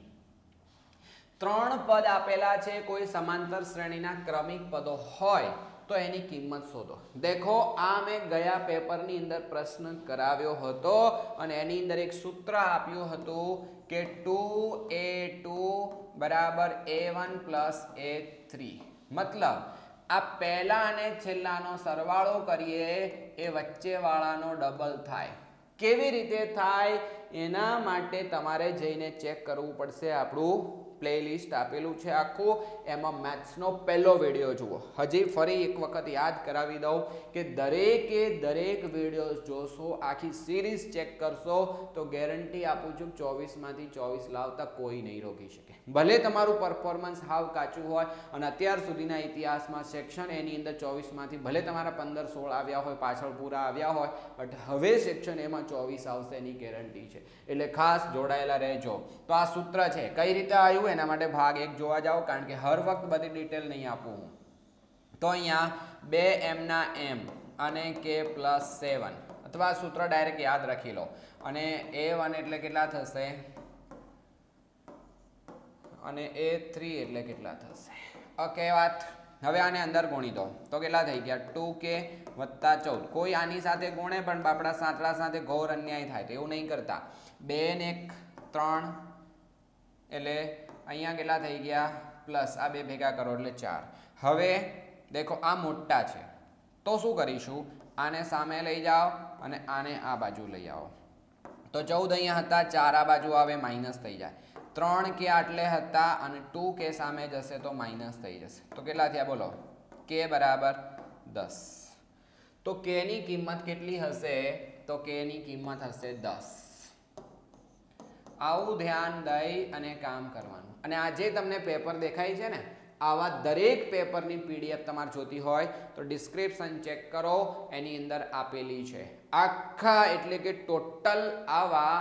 3 પદ આપેલા છે કોઈ સમાંતર શ્રેણીના ક્રમિક પદો હોય તો એની કિંમત શોધો દેખો આ મેં ગયા પેપરની અંદર પ્રશ્ન કરાવ્યો હતો અને એની અંદર એક સૂત્ર આપ્યું હતું કે 2a2 બરાબર a1 પ્લસ a3 મતલબ આ પહેલા અને છેલ્લાનો સરવાળો કરીએ એ વચ્ચેવાળાનો ડબલ થાય કેવી રીતે થાય એના માટે તમારે જઈને ચેક કરવું પડશે આપણું પ્લેલિસ્ટ આપેલું છે આખું એમાં મેથ્સનો પહેલો વિડીયો જુઓ હજી ફરી એક વખત યાદ કરાવી દઉં કે દરેકે દરેક વિડીયોઝ જોશો આખી સિરીઝ ચેક કરશો તો ગેરંટી આપું છું 24માંથી 24 લાવતા કોઈ નહીં રોકી શકે ભલે તમારું પરફોર્મન્સ હાવ કાચું હોય અને અત્યાર સુધીના ઇતિહાસમાં સેક્શન એની અંદર 24માંથી ભલે તમારા 15 16 આવ્યા હોય પાછળ પૂરા આવ્યા હોય બટ હવે સેક્શન એમાં 24 આવશે એની ગેરંટી છે એટલે ખાસ જોડાયેલા રહેજો તો આ સૂત્ર છે કઈ રીતે આવ્યું એના માટે ભાગ 1 જોવા જાઓ કારણ કે હર વખત બધી ડિટેલ નહીં આપું હું તો અહીંયા 2m ના m અને k + 7 અથવા સૂત્ર ડાયરેક્ટ યાદ રાખી લો અને a1 એટલે કેટલા થશે અને a3 એટલે કેટલા થશે ઓકે વાત હવે આને અંદર ગુણી દો તો કેટલા થઈ ગયા 2k + 14 કોઈ આની સાથે ગુણે પણ બાપડા સાંતળા સાથે ઘોર અન્યાય થાય તો એવું નહીં કરતા 2 ને 1 3 એટલે અહીંયા કેટલા થઈ ગયા પ્લસ આ બે ભેગા કરો એટલે 4 હવે દેખો આ મોટા છે તો શું કરીશું આને સામે લઈ જાઓ અને આને આ બાજુ લઈ આવો તો 14 અહીંયા હતા 4 આ બાજુ આવે માઈનસ થઈ જાય 3 કે આટલે હતા અને 2 કે સામે જશે તો માઈનસ થઈ જશે તો કેટલા થયા બોલો k બરાબર 10 તો k ની કિંમત કેટલી હશે તો k ની કિંમત હશે 10 આવું ધ્યાન દઈ અને કામ કરવાનું અને આ જે તમને પેપર દેખાય છે ને આવા દરેક પેપરની પીડીએફ તમારે જોતી હોય તો ડિસ્ક્રિપ્શન ચેક કરો એની અંદર આપેલી છે આખા એટલે કે ટોટલ આવા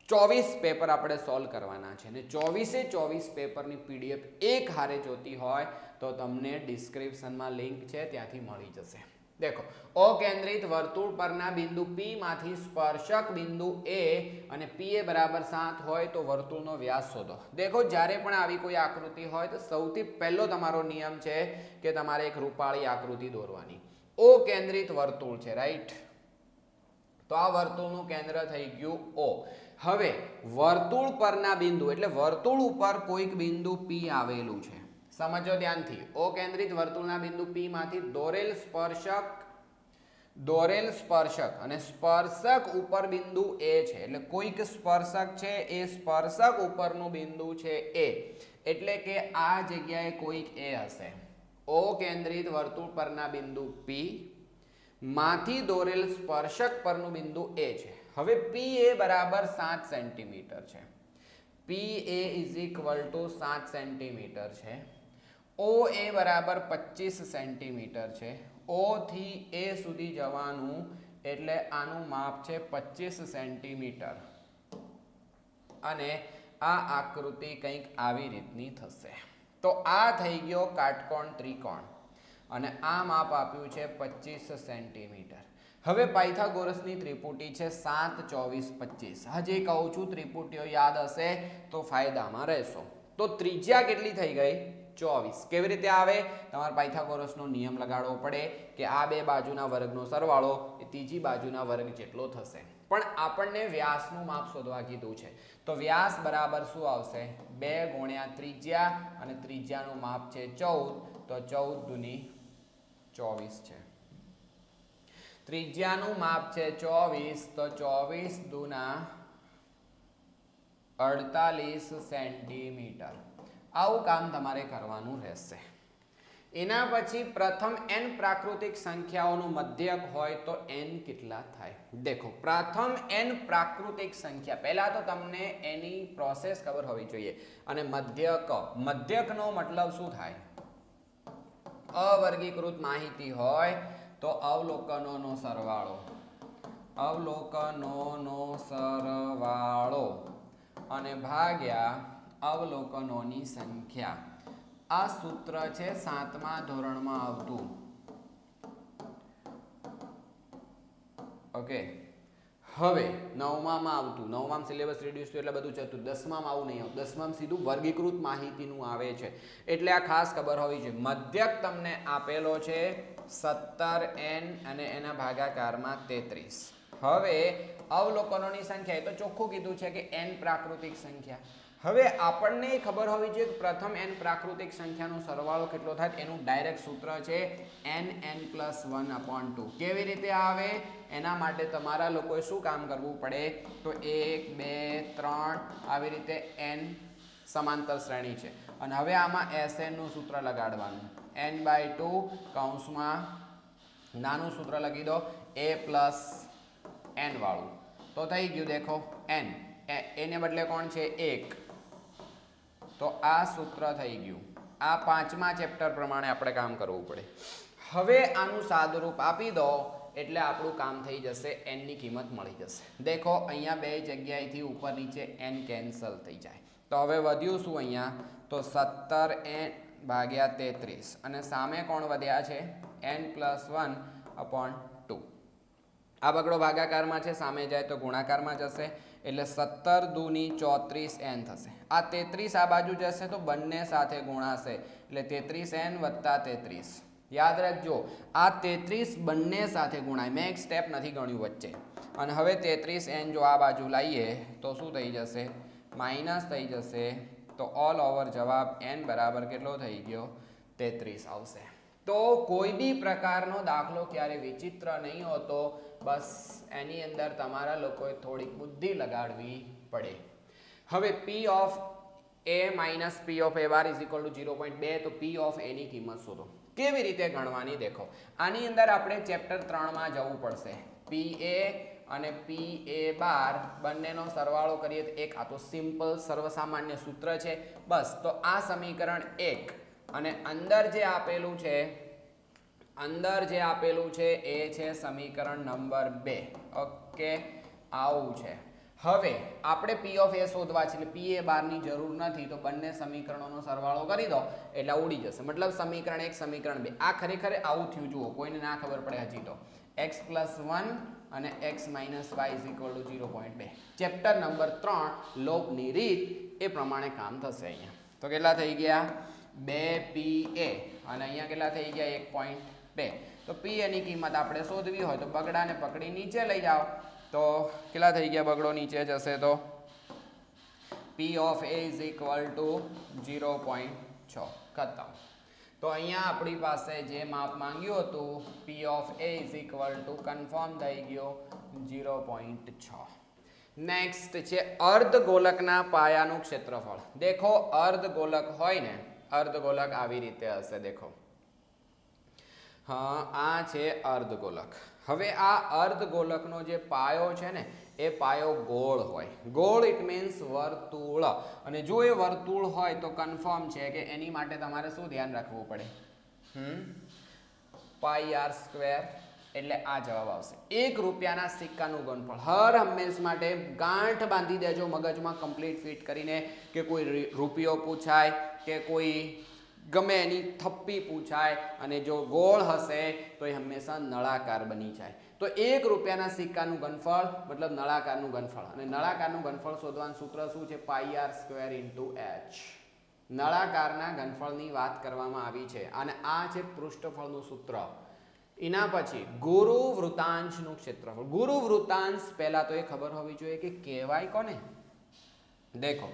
24 પેપર આપણે સોલ્વ કરવાના છે અને 24 પેપરની પીડીએફ એક હારે જોતી હોય તો તમને ડિસ્ક્રિપ્શનમાં લિંક છે ત્યાંથી મળી જશે देखो अकेंद्रित वर्तुळ परना बिंदु P मांथी स्पर्शक बिंदु A અને P ए बराबर 7 હોય તો વર્તુળનો વ્યાસ શોધો देखो જ્યારે પણ આવી કોઈ આકૃતિ હોય તો સૌથી પહેલો તમારો નિયમ છે કે તમારે એક રૂપાળી આકૃતિ દોરવાની અકેંદ્રિત વર્તુળ છે રાઈટ તો આ વર્તુળનું કેન્દ્ર થઈ ગયું O હવે વર્તુળ પરના બિંદુ એટલે વર્તુળ ઉપર કોઈક બિંદુ P આવેલું છે समझो ध्यान थी अकेंद्रित वर्तुळना बिंदु P मांथी दोरेल स्पर्शक अने स्पर्शक ऊपर बिंदु A छे एटले कोईक स्पर्शक छे ए स्पर्शक उपरनुं बिंदु छे A एटले के आ जग्याए कोईक A हशे अकेंद्रित वर्तुळ परना बिंदु P मांथी दोरेल स्पर्शक परनुं बिंदु A छे हवे PA बराबर 7 सेंटीमीटर छे PA = 7 सेंटीमीटर छे OA बराबर 25 सेंटीमीटर है O थी A सुधी जवानुं एटले आनुं माप छे 25 सेंटीमीटर अने आ आकृति कंईक आवी रीतनी थशे तो आ थई गयो काटकोण त्रिकोण अने आ माप आप्युं छे 25 सेंटीमीटर हवे पाइथागोरसनी त्रिपुटी छे 7 24 25 हजे कहूं छुं त्रिपुटीओ याद हशे तो फायदामां रहेशो तो त्रिज्या केटली थई गई 24 केवी रीते आवे तमारे पाइथागोरसनो नियम लगाड़वो पड़े कि आ बे बाजुना वर्गनो सरवाळो ए तीजी बाजुना वर्ग जेटलो थशे पण आपणने व्यासनुं माप शोधवा कीधुं छे तो व्यास बराबर शुं आवशे 2 * त्रिज्या अने त्रिज्यानुं माप छे 14 तो 14 × 24 छे ત્રિજ્યાનું માપ છે 24, તો 24 દુના 48 સેન્ટીમીટર. આવું કામ તમારે કરવાનું રહેશે. એના પછી પ્રથમ n પ્રાકૃતિક સંખ્યાઓનું મધ્યક હોય તો n કેટલા થાય? દેખો, પ્રથમ n પ્રાકૃતિક સંખ્યા, પહેલા તો તમને એની પ્રોસેસ ખબર હોવી જોઈએ. અને મધ્યક, મધ્યકનો મતલબ શું થાય? અવર્ગીકૃત માહિતી હોય તો અવલોકનોનો સરવાળો, અવલોકનોનો સરવાળો અને ભાગ્યા અવલોકનોની સંખ્યા. આ સૂત્ર છે 7મા ધોરણમાં આવતું. ઓકે, હવે 9માં આવતું. 9માં સિલેબસ રિડ્યુસ થયું એટલે બધું જતું. 10માં આવું નહીં આવતું. 10માં સીધું વર્ગીકૃત માહિતીનું આવે છે, એટલે આ ખાસ ખબર હોવી જોઈએ. મધ્યક તમને આપેલો છે 17n અને એના ભાગાકારમાં 33. હવે અવલોકનોની સંખ્યા, એ તો ચોખ્ખું કીધું છે કે n પ્રાકૃતિક સંખ્યા. હવે આપણને ખબર હોવી જોઈએ કે પ્રથમ n પ્રાકૃતિક સંખ્યાનો સરવાળો કેટલો થાય. એનું ડાયરેક્ટ સૂત્ર છે nn+1/2. કેવી રીતે આવે? એના માટે તમારા લોકોએ શું કામ કરવું પડે? તો 1, 2, 3 આવી રીતે n સમાંતર શ્રેણી છે. અને હવે આમાં Sn નું સૂત્ર લગાડવાનું. n/2 કૌંસમાં નાનું સૂત્ર લખી દો, a+n વાળું. તો થઈ ગયું. દેખો, n એને બદલે કોણ છે? 1. તો આ સૂત્ર થઈ ગયું. આ 5મા ચેપ્ટર પ્રમાણે આપણે કામ કરવું પડે. હવે આનું સાદુરૂપ આપી દો એટલે આપણું કામ થઈ જશે. n ની કિંમત મળી જશે. દેખો, અહીંયા બે જગ્યાએથી ઉપર નીચે n કેન્સલ થઈ જાય. તો હવે વધ્યું શું અહીંયા? તો 17n/33 અને સામે કોણ વધ્યા છે? n+1/2. આ બગડો ભાગાકારમાં છે, સામે જાય તો ગુણાકારમાં જશે, એટલે 17 દુની 34n થશે. આ 33 આ બાજુ જશે તો બંને સાથે ગુણાશે, એટલે 33n + 33. યાદ રાખજો, આ 33 બંને સાથે ગુણાય. મેં એક સ્ટેપ નથી ગણ્યું વચ્ચે. અને હવે 33n જો આ બાજુ લાવીએ તો શું થઈ જશે? માઇનસ થઈ જશે. તો ઓલ ઓવર જવાબ n બરાબર કેટલો થઈ ગયો? 33 આવશે. તો કોઈ બી પ્રકારનો દાખલો ક્યારે વિચિત્ર નહીં હોતો. બસ એની અંદર તમારા લોકોએ થોડીક બુદ્ધિ લગાડવી પડે. હવે p of a minus p of a bar is equal to 0.2. તો p ઓફ a ની કિંમત શોધો. કેવી રીતે ગણવાની? દેખો, આની અંદર આપણે ચેપ્ટર 3માં જવું પડશે. pa અને pa બંનેનો સરવાળો કરીએ તો એક. આ તો સિમ્પલ સર્વસામાન્ય સૂત્ર છે. બસ, તો આ સમીકરણ 1 અને અંદર જે આપેલું છે એ છે સમીકરણ નંબર 2. ઓકે, આવું છે. હવે આપણે p ઓફ a શોધવા છે, એટલે pa ની જરૂર નથી. તો બંને સમીકરણોનો સરવાળો કરી દો એટલે ઉડી જશે. મતલબ સમીકરણ 1 સમીકરણ 2. આ ખરેખર આવું થયું. જુઓ, કોઈને ના ખબર પડે હજી તો. x+1 અને x - y = 0.2. ચેપ્ટર નંબર 3 લોપની રીત એ પ્રમાણે કામ થશે. અહીંયા તો કેટલા થઈ ગયા? 2pa અને અહીંયા કેટલા થઈ ગયા? 1.2. તો pa ની કિંમત આપણે શોધવી હોય તો બગડાને પકડી નીચે લઈ જાઓ. તો કેટલા થઈ ગયા? બગડો નીચે જશે તો p ઓફ a = 0.6. ખતમ. તો અહીંયા આપણી પાસે જે માપ માંગ્યું હતું p ઓફ a = કન્ફર્મ થઈ ગયો 0.6. નેક્સ્ટ છે અર્ધગોલકના પાયાનું ક્ષેત્રફળ. દેખો, અર્ધગોલક હોય ને, અર્ધગોલક આવી રીતે હશે. દેખો, હા, આ છે અર્ધગોલક. હવે આ અર્ધગોલકનો જે પાયો છે ને, એ પાયો ગોળ હોય. ગોળ ઇટ મીન્સ વર્તુળ. અને જો એ વર્તુળ હોય તો કન્ફર્મ છે કે એની માટે તમારે શું ધ્યાન રાખવું પડે? πr². એટલે આ જવાબ આવશે. 1 રૂપિયાના સિક્કાનું ગુણફળ. હર હંમેશ માટે ગાંઠ બાંધી દેજો મગજમાં કમ્પ્લીટ ફિટ કરીને, કે કોઈ રૂપિયો પૂછાય કે કોઈ ગમે એની થપ્પી પૂછાય અને જો ગોળ હશે તો એ હંમેશા નળાકાર બની જાય. તો 1 રૂપિયાના સિક્કાનું ઘનફળ મતલબ નળાકારનું ઘનફળ. અને નળાકારનું ઘનફળ શોધવાનું સૂત્ર શું છે? πr² × h. નળાકારના ઘનફળની વાત કરવામાં આવી છે અને આ છે પૃષ્ઠફળનું સૂત્ર. એના પછી ગુરુ વૃતાંશનું ક્ષેત્રફળ. ગુરુ વૃતાંશ પહેલા તો એ ખબર હોવી જોઈએ કે કહેવાય કોને. દેખો,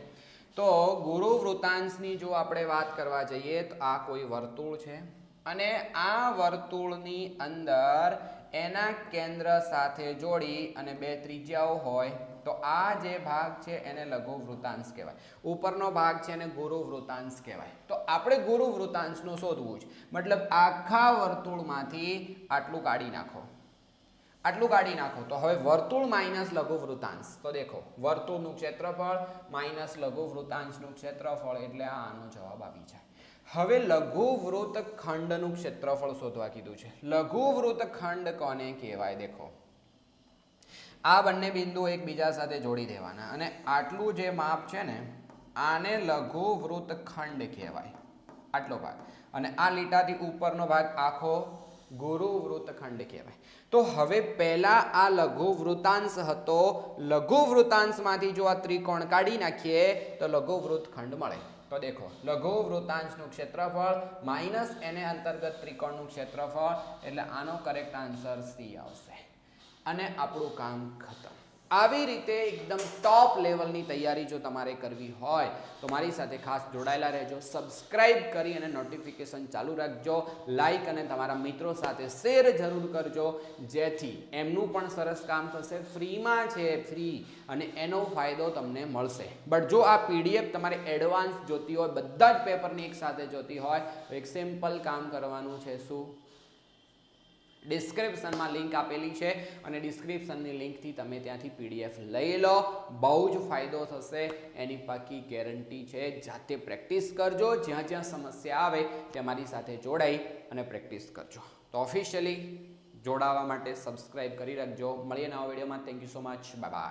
તો ગુરુ વૃતાંશની જો આપણે વાત કરવા જઈએ તો આ કોઈ વર્તુળ છે અને આ વર્તુળની અંદર એના કેન્દ્ર સાથે જોડી અને બે ત્રિજ્યાઓ હોય તો આ જે ભાગ છે એને લઘુ વૃત્તાંશ કહેવાય. ઉપરનો ભાગ છે એને ગુરુ વૃત્તાંશ કહેવાય. તો આપણે ગુરુ વૃત્તાંશનું શોધવું છે. મતલબ આખા વર્તુળમાંથી આટલું કાઢી નાખો, આટલું કાઢી નાખો. તો હવે વર્તુળ માઇનસ લઘુ વૃત્તાંશ. તો દેખો, વર્તુળનું ક્ષેત્રફળ માઇનસ લઘુ વૃત્તાંશનું ક્ષેત્રફળ એટલે આનો જવાબ આવી જાય. હવે લઘુ વૃત્તખંડનું ક્ષેત્રફળ શોધવા કીધું છે. લઘુ વૃત્તખંડ કોને કહેવાય? દેખો, આ બંને બિંદુ એકબીજા સાથે જોડી દેવાના અને આટલું જે માપ છે ને આને લઘુ વૃત્તખંડ કહેવાય, આટલો ભાગ. અને આ લીટાથી ઉપરનો ભાગ આખો ગુરુ વૃત્તખંડ કહેવાય. તો હવે પહેલા આ લઘુ વૃત્તાંશ હતો. લઘુ વૃત્તાંશમાંથી જો આ ત્રિકોણ કાઢી નાખીએ તો લઘુ વૃત્તખંડ મળે. તો દેખો, લઘુ વૃત્તાંશનું ક્ષેત્રફળ માઇનસ એને અંતર્ગત ત્રિકોણનું ક્ષેત્રફળ એટલે આનો કરેક્ટ આન્સર સી આવશે. અને આપણું કામ ખતમ. આવી રીતે એકદમ ટોપ લેવલની તૈયારી જો તમારે કરવી હોય તો મારી સાથે ખાસ જોડાયેલા રહેજો. સબસ્ક્રાઇબ કરી અને નોટિફિકેશન ચાલુ રાખજો. લાઈક અને તમારા મિત્રો સાથે શેર જરૂર કરજો, જેથી એમનું પણ સરસ કામ થશે. ફ્રીમાં છે, ફ્રી, અને એનો ફાયદો તમને મળશે. બટ જો આ પીડીએફ તમારે એડવાન્સ જોતી હોય, બધા જ પેપરની એક સાથે જોતી હોય તો એક સિમ્પલ કામ કરવાનું છે. શું? ડિસ્ક્રિપ્શનમાં લિંક આપેલી છે અને ડિસ્ક્રિપ્શનની લિંકથી તમે ત્યાંથી પીડીએફ લઈ લો. બહુ જ ફાયદો થશે, એની પાકી ગેરંટી છે. જાતે પ્રેક્ટિસ કરજો. જ્યાં જ્યાં સમસ્યા આવે ત્યાં મારી સાથે જોડાઈ અને પ્રેક્ટિસ કરજો. તો ઓફિશિયલી જોડાવા માટે સબસ્ક્રાઇબ કરી રાખજો. મળીએ નવા વિડીયોમાં. Thank you so much. Bye bye.